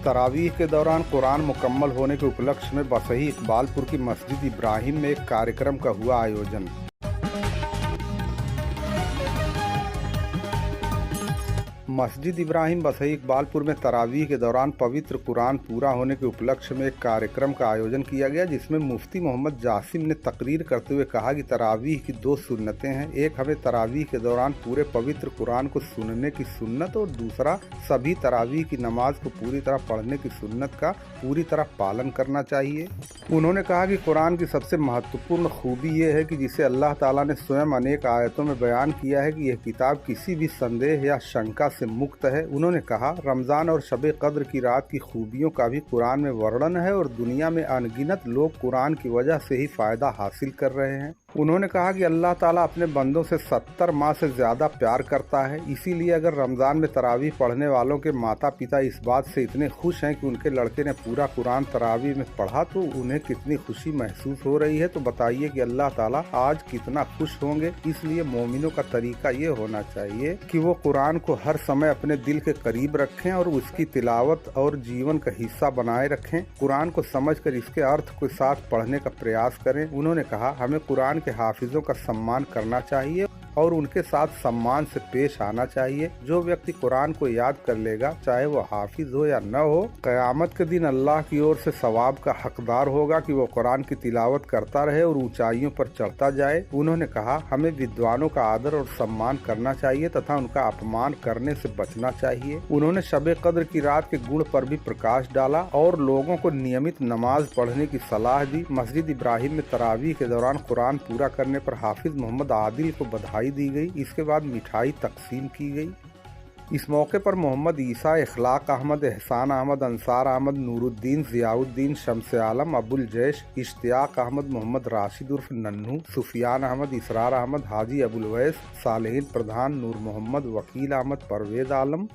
तरावीह के दौरान कुरान मुकम्मल होने के उपलक्ष्य में बसही इकबालपुर की मस्जिद इब्राहिम में एक कार्यक्रम का हुआ आयोजन। मस्जिद इब्राहिम बसही इकबालपुर में तरावीह के दौरान पवित्र कुरान पूरा होने के उपलक्ष्य में एक कार्यक्रम का आयोजन किया गया, जिसमें मुफ्ती मोहम्मद जासिम ने तकरीर करते हुए कहा कि तरावीह की 2 सुन्नतें हैं। एक हमें तरावीह के दौरान पूरे पवित्र कुरान को सुनने की सुन्नत और दूसरा सभी तरावीह की नमाज को पूरी तरह पढ़ने की सुन्नत का पूरी तरह पालन करना चाहिए। उन्होंने कहा कि कुरान की सबसे महत्वपूर्ण खूबी ये है कि जिसे अल्लाह ताला ने स्वयं अनेक आयतों में बयान किया है कि यह किताब किसी भी संदेह या शंका से मुक्त है। उन्होंने कहा रमज़ान और शब कद्र की रात की खूबियों का भी कुरान में वर्णन है और दुनिया में अनगिनत लोग कुरान की वजह से ही फ़ायदा हासिल कर रहे हैं। उन्होंने कहा कि अल्लाह ताला अपने बंदों से 70 माह से ज़्यादा प्यार करता है, इसीलिए अगर रमज़ान में तरावीह पढ़ने वालों के माता पिता इस बात से इतने खुश हैं कि उनके लड़के ने पूरा कुरान तरावीह में पढ़ा तो उन्हें कितनी खुशी महसूस हो रही है। तो बताइए कि अल्लाह ताला आज कितना खुश होंगे। इसलिए मोमिनों का तरीका ये होना चाहिए कि वो कुरान को हर समय अपने दिल के करीब रखें और उसकी तिलावत और जीवन का हिस्सा बनाए रखें। कुरान को समझकर इसके अर्थ के साथ पढ़ने का प्रयास करें। उन्होंने कहा हमें कुरान के हाफिजों का सम्मान करना चाहिए और उनके साथ सम्मान से पेश आना चाहिए। जो व्यक्ति कुरान को याद कर लेगा, चाहे वो हाफिज हो या न हो, क़यामत के दिन अल्लाह की ओर से सवाब का हकदार होगा कि वो कुरान की तिलावत करता रहे और ऊंचाइयों पर चढ़ता जाए। उन्होंने कहा हमें विद्वानों का आदर और सम्मान करना चाहिए तथा उनका अपमान करने से बचना चाहिए। उन्होंने शब कद्र की रात के गुण पर भी प्रकाश डाला और लोगों को नियमित नमाज पढ़ने की सलाह दी। मस्जिद इब्राहिम में तरावीह के दौरान कुरान पूरा करने पर हाफिज मोहम्मद आदिल को बधाई दी गई। इसके बाद मिठाई तकसीम की गई। इस मौके पर मोहम्मद ईसा, इखलाक अहमद, एहसान अहमद, अंसार अहमद, नूरुद्दीन, ज़ियाउद्दीन, शम्स आलम, अबुल जैश, इश्तियाक अहमद, मोहम्मद राशिद उर्फ नन्हू, सुफियान अहमद, इसरार अहमद, हाजी अबुल वैस, सालेहीन प्रधान, नूर मोहम्मद, वकील अहमद, परवेज आलम,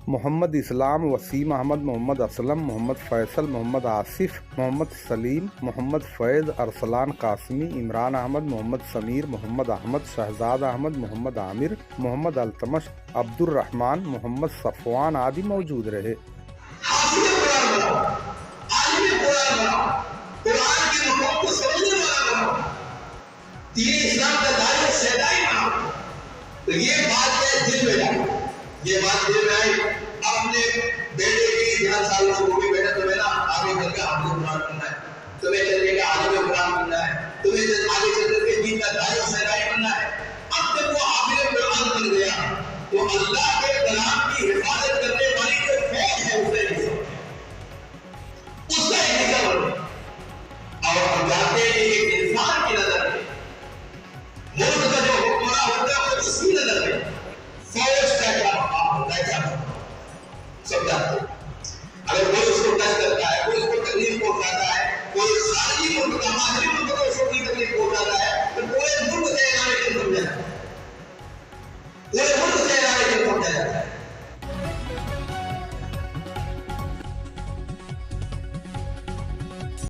मोहम्मद इस्लाम, वसीम अहमद, मोहम्मद असलम, मोहम्मद फैसल, मोहम्मद आसिफ, मोहम्मद सलीम, मोहम्मद फैज़, अरसलान कासमी, इमरान अहमद, मोहम्मद समीर, मोहम्मद अहमद, शहजाद अहमद, मोहम्मद आमिर, मोहम्मद अल्तमश, अब्दुर रहमान, मोहम्मद सफ़वान आदि मौजूद रहे। ये बात दिल में आई। अपने बेटे की 11 साल से होगी, बेटा तुम्हें ना आगे चलकर आपको कुरान पढ़ना है, तुम्हें चलकर आगे में कुरान पढ़ना है, तुम्हें आगे चलकर के दीन का दाई और सहराई बनना है। अब जब वो हाफिज़ कुरान बन गया तो अल्लाह के कलाम की हिफाजत करने वाली जो फौज है उसका एक हिस्सा बन गया। और हम जानते हैं कि एक इंसान की नजर में मुल्क का जो हुक्मरान होता है वो उसकी नजर में फौज का क्या होता है, क्या सब जानते हैं। अगर कोई उसको टच करता है, कोई उसको तकलीफ पहुंचाता है, कोई खाली मुल्क का माजरी मुल्क को उसको तकलीफ पहुंचाता है,